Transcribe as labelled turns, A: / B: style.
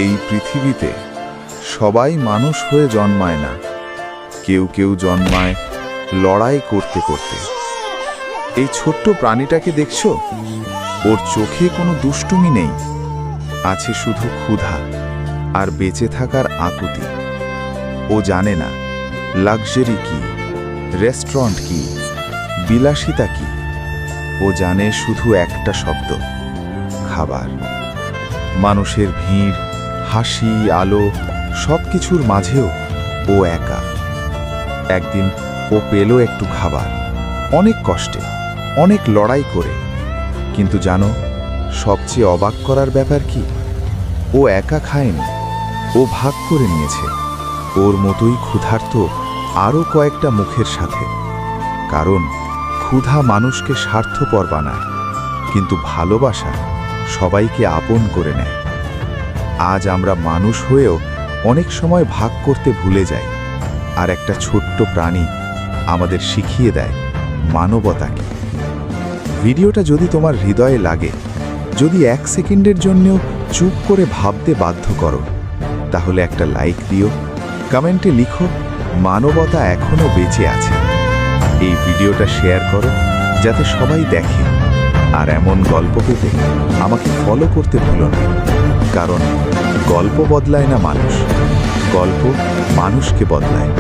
A: এই পৃথিবীতে সবাই মানুষ হয়ে জন্মায় না, কেউ কেউ জন্মায় লড়াই করতে করতে। এই ছোট্ট প্রাণীটাকে দেখছো? ওর চোখে কোনো দুষ্টুমি নেই, আছে শুধু ক্ষুধা আর বেঁচে থাকার আকুতি। ও জানে না লাক্সারি কি, রেস্টুরেন্ট কি, বিলাসিতা কি। ও জানে শুধু একটা শব্দ, খাবার। মানুষের ভিড়, হাসি, আলো সবকিছুর মাঝেও ও একা। একদিন ও পেল একটু খাবার, অনেক কষ্টে, অনেক লড়াই করে। কিন্তু জানো সবচেয়ে অবাক করার ব্যাপার কি? ও একা খায়নি, ও ভাগ করে নিয়েছে ওর মতোই ক্ষুধার্ত আরও কয়েকটা মুখের সাথে। কারণ ক্ষুধা মানুষকে স্বার্থপর বানায়, কিন্তু ভালোবাসা সবাইকে আপন করে নেয়। আজ আমরা মানুষ হয়েও অনেক সময় ভাগ করতে ভুলে যাই, আর একটা ছোট্ট প্রাণী আমাদের শিখিয়ে দেয় মানবতাকে। ভিডিওটা যদি তোমার হৃদয়ে লাগে, যদি 1 সেকেন্ডের জন্যও চুপ করে ভাবতে বাধ্য করো, তাহলে একটা লাইক দিও, কমেন্টে লিখো মানবতা এখনো বেঁচে আছে। এই ভিডিওটা শেয়ার করো যাতে সবাই দেখে। আর এমন গল্প পেতে আমাকে ফলো করতে ভুলো না, কারণ গল্প বদলায় না মানুষ, গল্প মানুষকে বদলায়।